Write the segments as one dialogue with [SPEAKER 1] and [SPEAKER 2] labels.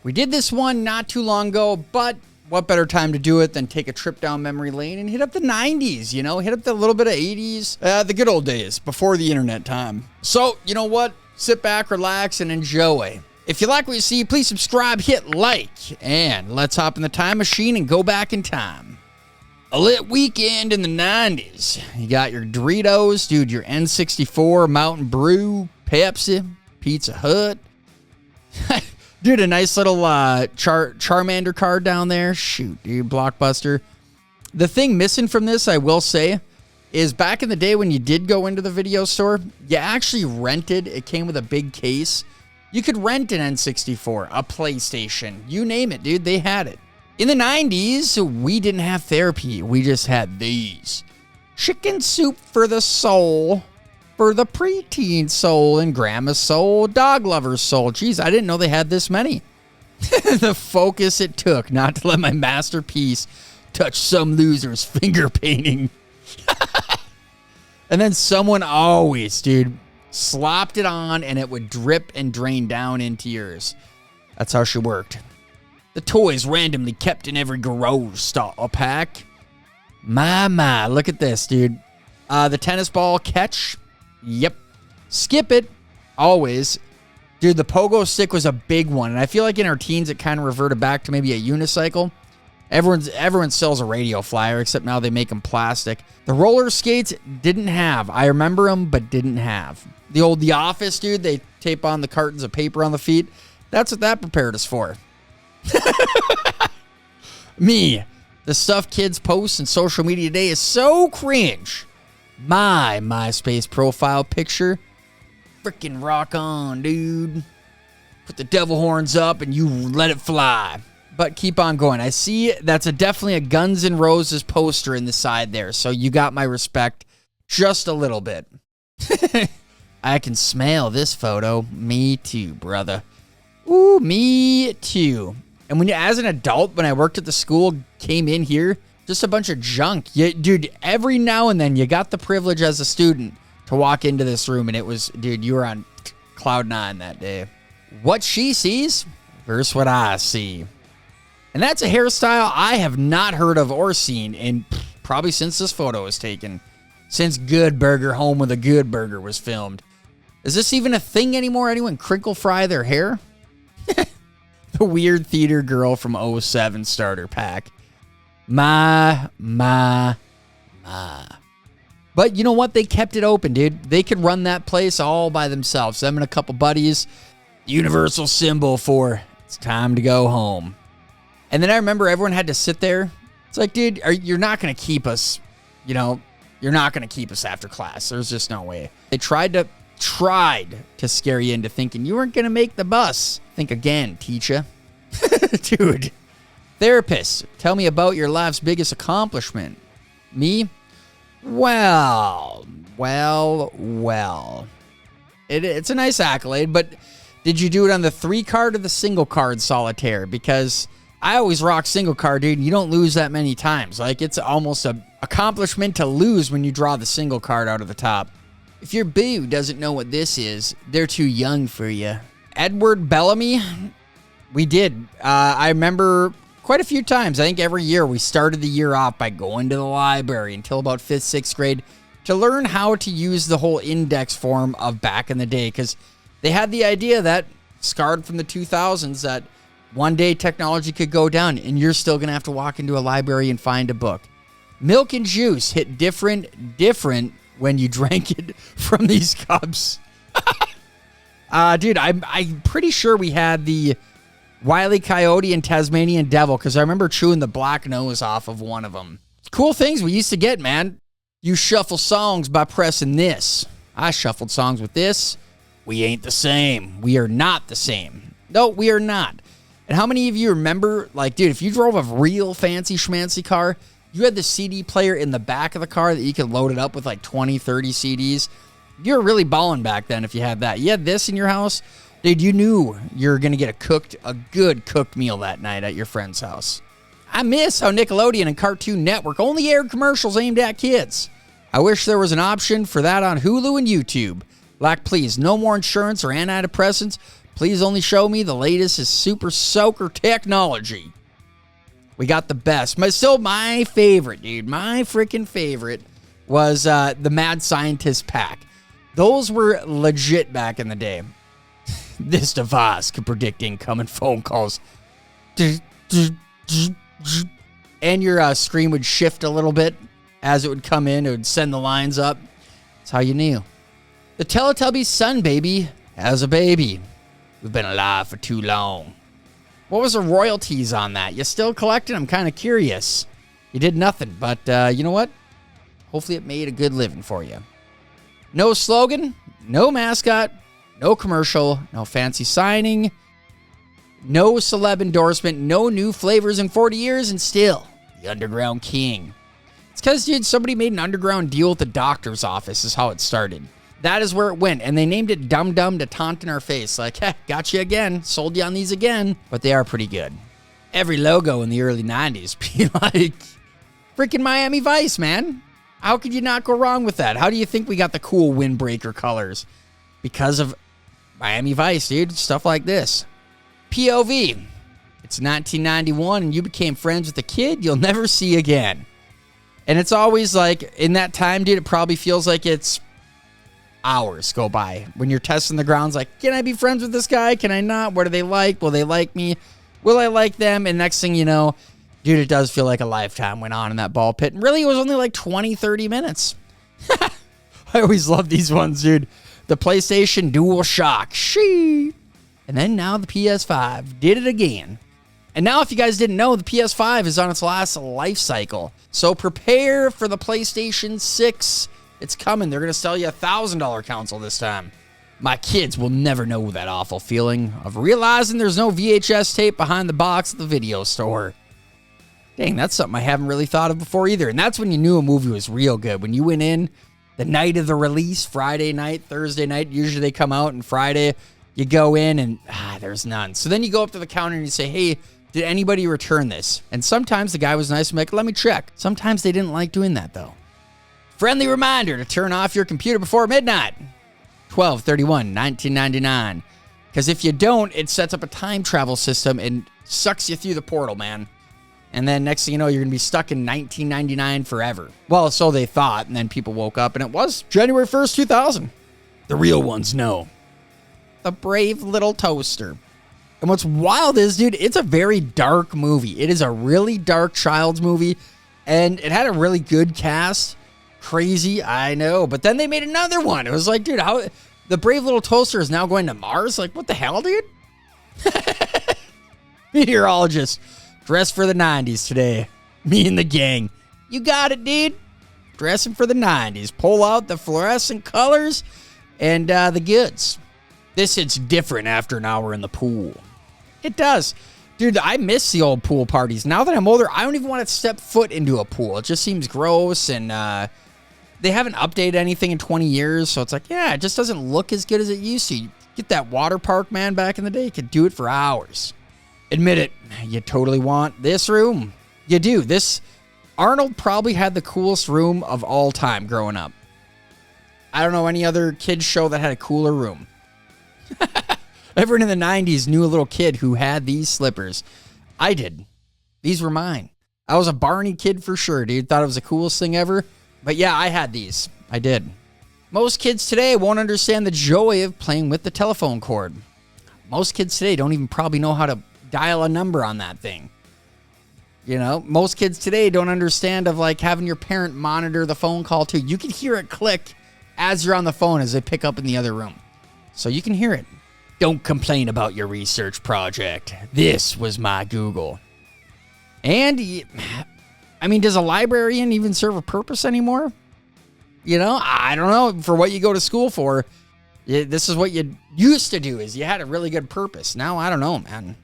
[SPEAKER 1] We did this one not too long ago, but what better time to do it than take a trip down memory lane and hit up the 90s, you know, hit up the little bit of 80s, the good old days before the internet time. So, you know what? Sit back, relax, and enjoy. If you like what you see, please subscribe, hit like, and let's hop in the time machine and go back in time. A lit weekend in the 90s. You got your Doritos, dude, your N64, Mountain Brew, Pepsi, Pizza Hut. Dude, a nice little Charmander card down there. Shoot, dude, Blockbuster. The thing missing from this, I will say, is back in the day when you did go into the video store, you actually rented. It came with a big case. You could rent an N64, a PlayStation, you name it, dude, they had it. In the 90s, we didn't have therapy. We just had these. Chicken soup for the soul, for the preteen soul, and grandma's soul, dog lover's soul. Jeez, I didn't know they had this many. The focus it took not to let my masterpiece touch some loser's finger painting. And then someone always, dude, slopped it on and it would drip and drain down into yours. That's how she worked. The toys randomly kept in every garage stall pack. My, look at this, dude. The tennis ball catch. Yep. Skip it. Always. Dude, the pogo stick was a big one. And I feel like in our teens, it kind of reverted back to maybe a unicycle. Everyone sells a radio flyer, except now they make them plastic. The roller skates didn't have. I remember them, but didn't have. The Office, dude, they tape on the cartons of paper on the feet. That's what that prepared us for. Me. The stuff kids post in social media today is so cringe. My MySpace profile picture. Freaking rock on, dude. Put the devil horns up and you let it fly. But keep on going. I see that's definitely a Guns N' Roses poster in the side there. So you got my respect just a little bit. I can smell this photo. Me too, brother. Ooh, me too. And when you, as an adult, when I worked at the school, came in here, just a bunch of junk. Dude, every now and then you got the privilege as a student to walk into this room and it was, dude, you were on cloud nine that day. What she sees versus what I see. And that's a hairstyle I have not heard of or seen in probably since this photo was taken. Since Good Burger, Home with a Good Burger was filmed. Is this even a thing anymore? Anyone crinkle fry their hair? The weird theater girl from 07 starter pack. My. But you know what? They kept it open, dude. They could run that place all by themselves. Them and a couple buddies. Universal symbol for it's time to go home. And then I remember everyone had to sit there. It's like, dude, you're not going to keep us, you know, you're not going to keep us after class. There's just no way. They tried to scare you into thinking you weren't going to make the bus. Think again, teacher. Dude. Therapist, tell me about your life's biggest accomplishment. Me? Well. It's a nice accolade, but did you do it on the 3 card or the single card solitaire? Because I always rock single card, dude, and you don't lose that many times. Like, it's almost an accomplishment to lose when you draw the single card out of the top. If your boo doesn't know what this is, they're too young for you. Edward Bellamy? We did. I remember quite a few times. I think every year we started the year off by going to the library until about 5th, 6th grade to learn how to use the whole index form of back in the day, because they had the idea that, scarred from the 2000s, that one day technology could go down and you're still going to have to walk into a library and find a book. Milk and juice hit different when you drank it from these cups. Dude, I'm pretty sure we had the Wile E. Coyote and Tasmanian Devil, because I remember chewing the black nose off of one of them. Cool things we used to get, man. You shuffle songs by pressing this. I shuffled songs with this. We ain't the same. We are not the same. No, we are not. And how many of you remember, like, dude, if you drove a real fancy schmancy car, you had the CD player in the back of the car that you could load it up with like 20, 30 CDs. You were really balling back then if you had that. You had this in your house, dude, you knew you were going to get a good cooked meal that night at your friend's house. I miss how Nickelodeon and Cartoon Network only aired commercials aimed at kids. I wish there was an option for that on Hulu and YouTube. Like, please, no more insurance or antidepressants. Please only show me the latest is super soaker technology. We got the best. My favorite, dude, my freaking favorite was the Mad Scientist pack. Those were legit back in the day. This device could predict incoming phone calls. And your screen would shift a little bit as it would come in. It would send the lines up. That's how you knew. The Teletubbies son baby has a baby. We've been alive for too long. What was the royalties on that? You still collecting? I'm kind of curious. You did nothing, but you know what? Hopefully it made a good living for you. No slogan, no mascot, no commercial, no fancy signing, no celeb endorsement, no new flavors in 40 years, and still the Underground King. It's because, dude, somebody made an underground deal with the doctor's office is how it started. That is where it went, and they named it Dum Dum to taunt in our face. Like, heh, got you again, sold you on these again, but they are pretty good. Every logo in the early 90s be like freaking Miami Vice, man. How could you not go wrong with that? How do you think we got the cool windbreaker colors? Because of Miami Vice, dude. Stuff like this. POV. It's 1991 and you became friends with a kid you'll never see again. And it's always like, in that time, dude, it probably feels like it's hours go by. When you're testing the grounds, like, can I be friends with this guy? Can I not? What do they like? Will they like me? Will I like them? And next thing you know, dude, it does feel like a lifetime went on in that ball pit. And really, it was only like 20, 30 minutes. I always love these ones, dude. The PlayStation DualShock. She. And then now the PS5 did it again. And now, if you guys didn't know, the PS5 is on its last life cycle. So prepare for the PlayStation 6. It's coming. They're going to sell you a $1,000 console this time. My kids will never know that awful feeling of realizing there's no VHS tape behind the box at the video store. Dang, that's something I haven't really thought of before either. And that's when you knew a movie was real good. When you went in the night of the release, Friday night, Thursday night, usually they come out, and Friday you go in and there's none. So then you go up to the counter and you say, hey, did anybody return this? And sometimes the guy was nice and like, let me check. Sometimes they didn't like doing that though. Friendly reminder to turn off your computer before midnight. 12/31/1999. Because if you don't, it sets up a time travel system and sucks you through the portal, man. And then next thing you know, you're going to be stuck in 1999 forever. Well, so they thought, and then people woke up, and it was January 1st, 2000. The real ones know. The Brave Little Toaster. And what's wild is, dude, it's a very dark movie. It is a really dark child's movie, and it had a really good cast. Crazy, I know. But then they made another one. It was like, dude, how the Brave Little Toaster is now going to Mars? Like, what the hell, dude? Meteorologist. Dressed for the 90s today. Me and the gang. You got it, dude. Dressing for the 90s. Pull out the fluorescent colors and the goods. This hits different after an hour in the pool. It does. Dude, I miss the old pool parties. Now that I'm older, I don't even want to step foot into a pool. It just seems gross, and they haven't updated anything in 20 years, so it's like, yeah, it just doesn't look as good as it used to. You get that water park, man, back in the day, you could do it for hours. Admit it, you totally want this room. You do. Arnold probably had the coolest room of all time growing up. I don't know any other kids show that had a cooler room. Everyone in the 90s knew a little kid who had these slippers. I did. These were mine. I was a Barney kid for sure, dude. Thought it was the coolest thing ever. But yeah, I had these. I did. Most kids today won't understand the joy of playing with the telephone cord. Most kids today don't even probably know how to dial a number on that thing. You know, most kids today don't understand of like having your parent monitor the phone call too. You can hear it click as you're on the phone as they pick up in the other room. So you can hear it. Don't complain about your research project. This was my Google. And, I mean, does a librarian even serve a purpose anymore? You know, I don't know. For what you go to school for, this is what you used to do, is you had a really good purpose. Now, I don't know, man.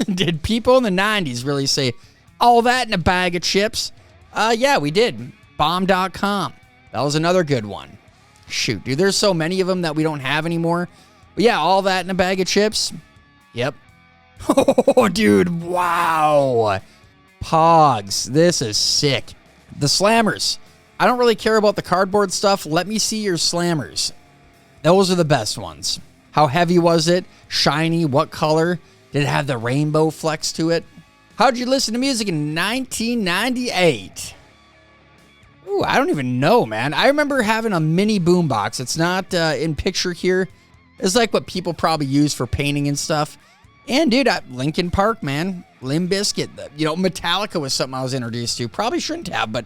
[SPEAKER 1] Did people in the 90s really say, all that in a bag of chips? Yeah, we did. Bomb.com. That was another good one. Shoot, dude, there's so many of them that we don't have anymore. But yeah, all that in a bag of chips. Yep. Oh, dude, wow. Pogs. This is sick. The slammers. I don't really care about the cardboard stuff. Let me see your slammers. Those are the best ones. How heavy was it? Shiny? What color? Did it have the rainbow flex to it? How'd you listen to music in 1998? Ooh, I don't even know, man. I remember having a mini boombox. It's not in picture here. It's like what people probably use for painting and stuff. And, dude, Linkin Park, man. Limp Bizkit. Metallica was something I was introduced to. Probably shouldn't have, but,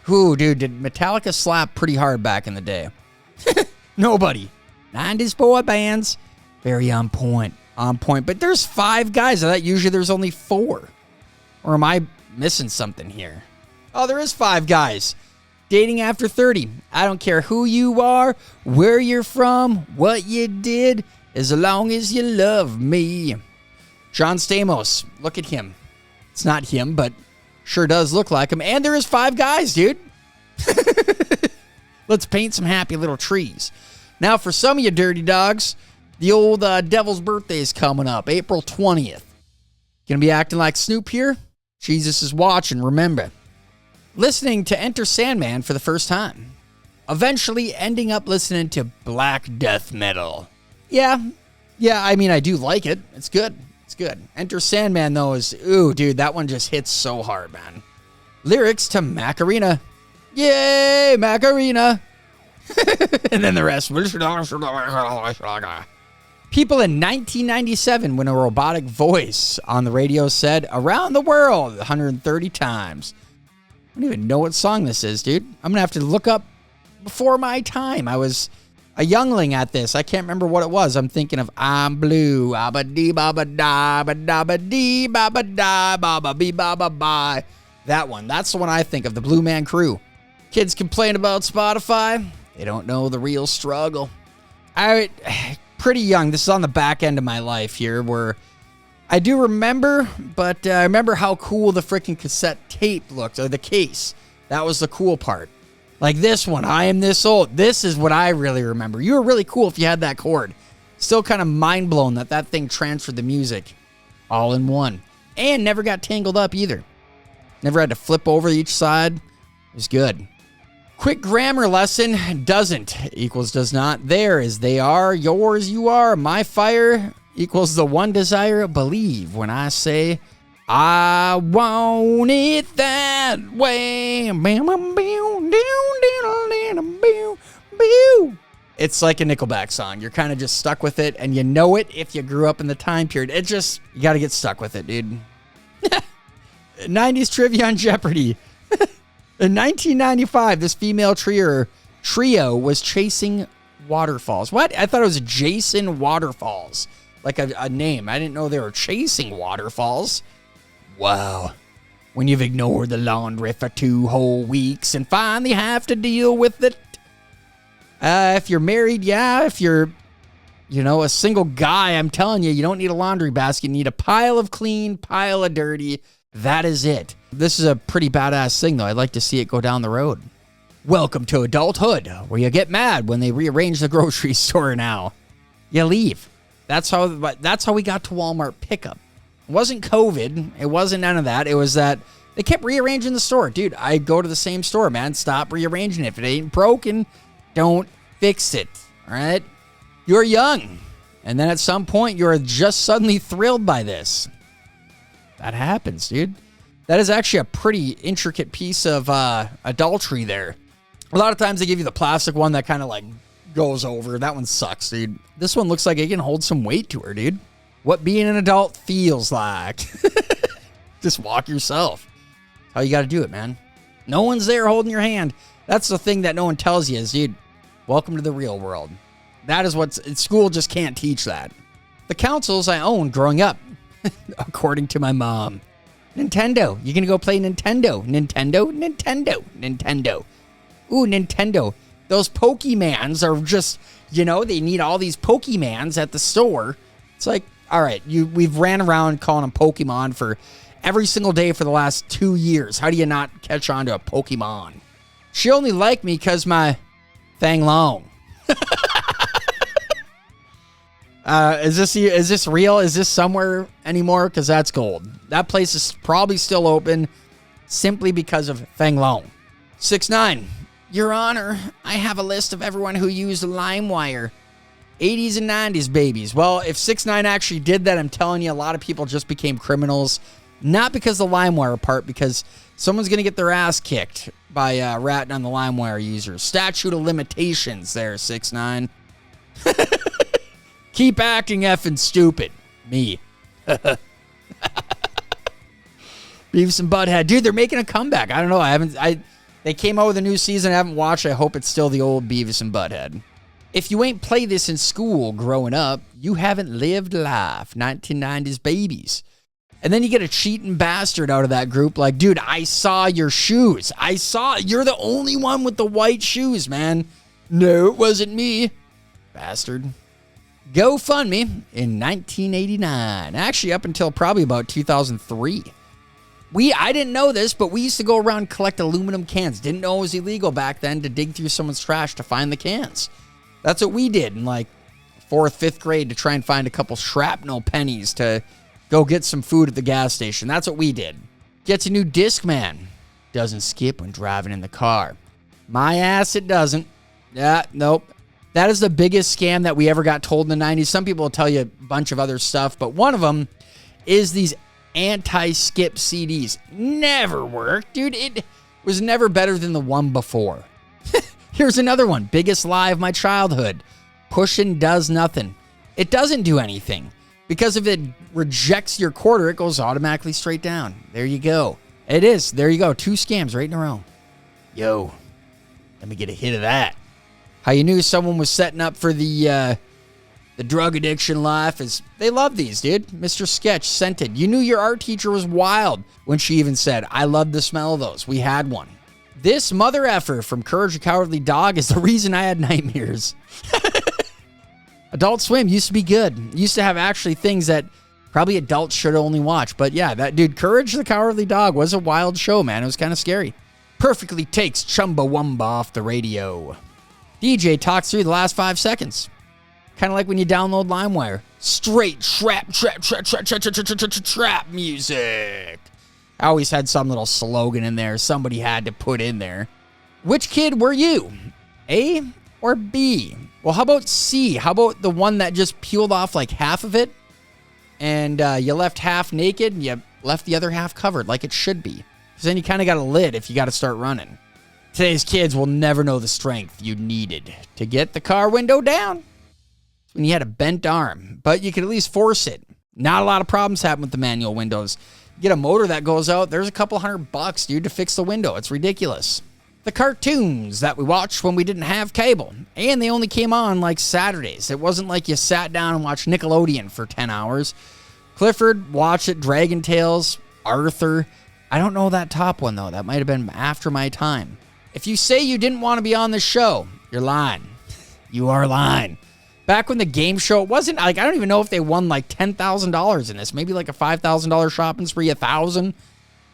[SPEAKER 1] ooh, dude, did Metallica slap pretty hard back in the day? Nobody. 90s boy bands. Very on point. On point. But there's 5 guys. I thought usually there's only 4. Or am I missing something here? Oh, there is 5 guys. Dating after 30. I don't care who you are, where you're from, what you did, as long as you love me. John Stamos. Look at him. It's not him, but sure does look like him. And there is 5 guys, dude. Let's paint some happy little trees. Now, for some of you dirty dogs, the old devil's birthday is coming up, April 20th. Gonna be acting like Snoop here? Jesus is watching, remember. Listening to Enter Sandman for the first time. Eventually ending up listening to black death metal. Yeah, I mean, I do like it. It's good. It's good. Enter Sandman, though, is, ooh, dude, that one just hits so hard, man. Lyrics to Macarena. Yay, Macarena. And then the rest. People in 1997, when a robotic voice on the radio said, around the world, 130 times. I don't even know what song this is, dude. I'm going to have to look up before my time. I was a youngling at this. I can't remember what it was. I'm thinking of I'm blue. Abba-dee, baba-da, ba-da-ba-dee, baba-da, baba-bee, baba-bye. That one. That's the one I think of, the Blue Man Crew. Kids complain about Spotify. They don't know the real struggle. Pretty young. This is on the back end of my life here where I do remember, but I remember how cool the freaking cassette tape looked, or the case. That was the cool part. Like this one, I am this old. This is what I really remember. You were really cool if you had that cord. Still kind of mind blown that thing transferred the music all in one. And never got tangled up either. Never had to flip over each side. It was good. Quick grammar lesson. Doesn't equals does not. There is they are. Yours you are. My fire equals the one desire. Believe when I say I want it that way. It's like a Nickelback song. You're kind of just stuck with it, and you know it if you grew up in the time period. It just, you got to get stuck with it, dude. 90s trivia on Jeopardy. In 1995, this female trio was chasing waterfalls. What? I thought it was Jason Waterfalls. Like a name. I didn't know they were chasing waterfalls. Wow. When you've ignored the laundry for 2 whole weeks and finally have to deal with it. If you're married, yeah. If you're, a single guy, I'm telling you, you don't need a laundry basket. You need a pile of clean, pile of dirty. That is it. This is a pretty badass thing, though. I'd like to see it go down the road. Welcome to adulthood, where you get mad when they rearrange the grocery store now. You leave. That's how we got to Walmart pickup. It wasn't COVID. It wasn't none of that. It was that they kept rearranging the store. Dude, I go to the same store, man. Stop rearranging it. If it ain't broken, don't fix it. All right? You're young. And then at some point, you're just suddenly thrilled by this. That happens, dude. That is actually a pretty intricate piece of adultery there. A lot of times they give you the plastic one that kind of like goes over. That one sucks, dude. This one looks like it can hold some weight to her, dude. What being an adult feels like. Just walk yourself. That's how you got to do it, man. No one's there holding your hand. That's the thing that no one tells you is, dude, welcome to the real world. That is what school just can't teach that. The consoles I owned growing up, according to my mom. Nintendo. You're going to go play Nintendo. Nintendo. Ooh, Nintendo. Those Pokemans are just, they need all these Pokemans at the store. It's like, all right, we've ran around calling them Pokemon for every single day for the last 2 years. How do you not catch on to a Pokemon? She only liked me because my thang long. Is this real? Is this somewhere anymore? Because that's gold. That place is probably still open simply because of Feng Long. 6'9". Your Honor, I have a list of everyone who used LimeWire. 80s and 90s babies. Well, if 6ix9ine actually did that, I'm telling you, a lot of people just became criminals. Not because of the LimeWire part, because someone's going to get their ass kicked by ratting on the LimeWire users. Statute of limitations there, 6ix9ine. Keep acting effing stupid. Me. Beavis and Butthead. Dude, they're making a comeback. I don't know. They came out with a new season. I haven't watched. I hope it's still the old Beavis and Butthead. If you ain't play this in school growing up, you haven't lived life. 1990s babies. And then you get a cheating bastard out of that group like, dude, I saw your shoes. You're the only one with the white shoes, man. No, it wasn't me. Bastard. GoFundMe in 1989. Actually, up until probably about 2003. I didn't know this, but we used to go around and collect aluminum cans. Didn't know it was illegal back then to dig through someone's trash to find the cans. That's what we did in like 4th, 5th grade to try and find a couple shrapnel pennies to go get some food at the gas station. That's what we did. Gets a new Discman. Doesn't skip when driving in the car. My ass, it doesn't. Yeah, nope. That is the biggest scam that we ever got told in the 90s. Some people will tell you a bunch of other stuff, but one of them is these anti-skip CDs. Never worked, dude. It was never better than the one before. Here's another one. Biggest lie of my childhood. Pushing does nothing. It doesn't do anything. Because if it rejects your quarter, it goes automatically straight down. There you go. It is. There you go. 2 scams right in a row. Yo, let me get a hit of that. How you knew someone was setting up for the drug addiction life is they love these, dude. Mr. Sketch scented. You knew your art teacher was wild when she even said, I love the smell of those. We had one. This mother effer from Courage the Cowardly Dog is the reason I had nightmares. Adult Swim used to be good. Used to have actually things that probably adults should only watch. But yeah, that dude, Courage the Cowardly Dog was a wild show, man. It was kind of scary. Perfectly takes Chumbawamba off the radio. DJ talks through the last 5 seconds. Kind of like when you download LimeWire. Straight trap music. I always had some little slogan in there somebody had to put in there. Which kid were you? A or B? Well, how about C? How about the one that just peeled off like half of it and you left half naked and you left the other half covered like it should be? Because then you kind of got a lid if you got to start running. Today's kids will never know the strength you needed to get the car window down. It's when you had a bent arm, but you could at least force it. Not a lot of problems happen with the manual windows. Get a motor that goes out, there's a couple $100, dude, to fix the window. It's ridiculous. The cartoons that we watched when we didn't have cable, and they only came on like Saturdays. It wasn't like you sat down and watched Nickelodeon for 10 hours. Clifford, watch it, Dragon Tales, Arthur. I don't know that top one, though. That might have been after my time. If you say you didn't want to be on the show, you're lying. You are lying. Back when the game show, it wasn't like, I don't even know if they won like $10,000 in this. Maybe like a $5,000 shopping spree, $1,000.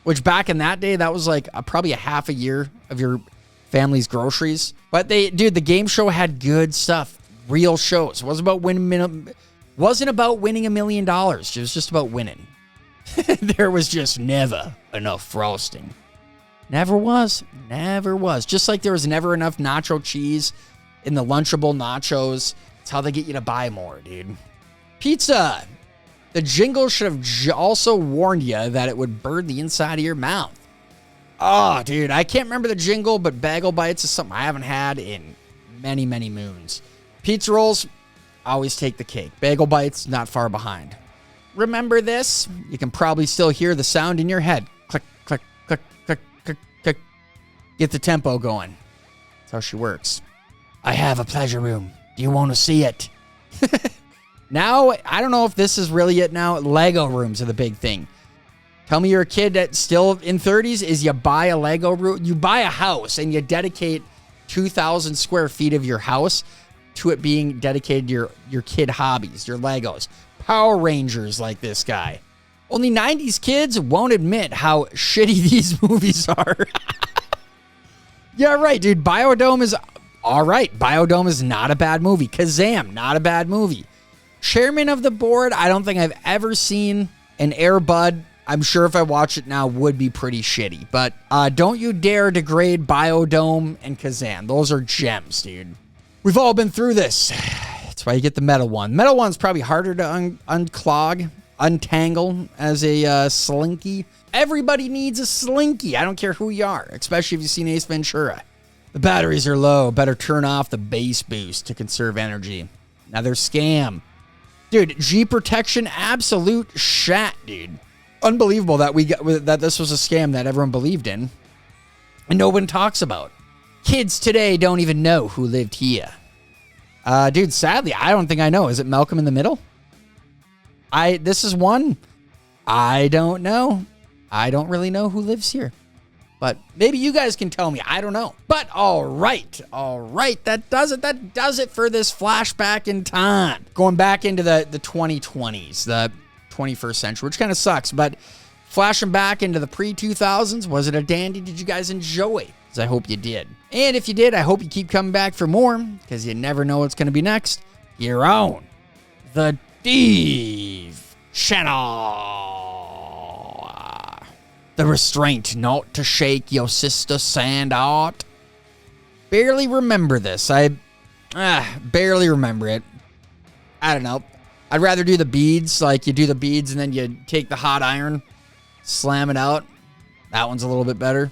[SPEAKER 1] Which back in that day, that was like probably a half a year of your family's groceries. But the game show had good stuff. Real shows. It wasn't about winning $1 million. It was just about winning. There was just never enough frosting. Never was. Never was. Just like there was never enough nacho cheese in the Lunchable nachos. It's how they get you to buy more, dude. Pizza. The jingle should have also warned you that it would burn the inside of your mouth. Oh, dude, I can't remember the jingle, but Bagel Bites is something I haven't had in many, many moons. Pizza rolls, always take the cake. Bagel Bites, not far behind. Remember this? You can probably still hear the sound in your head. Click, click, click, click, click, click. Get the tempo going. That's how she works. I have a pleasure room. Do you want to see it? Now, I don't know if this is really it now. Lego rooms are the big thing. Tell me you're a kid that's still in 30s, is you buy a Lego room, you buy a house and you dedicate 2,000 square feet of your house to it being dedicated to your kid hobbies, your Legos. Power Rangers like this guy. Only 90s kids won't admit how shitty these movies are. Yeah, right, dude. Biodome is all right. Biodome is not a bad movie. Kazam, not a bad movie. Chairman of the Board, I don't think I've ever seen. An Air Bud, I'm sure if I watch it now, would be pretty shitty. But don't you dare degrade Biodome and Kazam. Those are gems, dude. We've all been through this. It's That's why you get the metal one. Metal one's probably harder to unclog, untangle as a slinky. Everybody needs a slinky. I don't care who you are, especially if you've seen Ace Ventura. The batteries are low. Better turn off the bass boost to conserve energy. Another scam. Dude, G protection, absolute shat, dude. Unbelievable that that this was a scam that everyone believed in and no one talks about. Kids today don't even know who lived here. Dude, sadly, I don't think I know. Is it Malcolm in the Middle? This is one. I don't know. I don't really know who lives here. But maybe you guys can tell me. I don't know. But all right. That does it. That does it for this flashback in time. Going back into the 2020s, the 21st century, which kind of sucks. But flashing back into the pre-2000s, was it a dandy? Did you guys enjoy? Because I hope you did. And if you did, I hope you keep coming back for more, because you never know what's going to be next. Your own, the DEEV channel. The restraint not to shake your sister sand art. Barely remember this. I barely remember it. I don't know. I'd rather do the beads, like you do the beads and then you take the hot iron, slam it out. That one's a little bit better.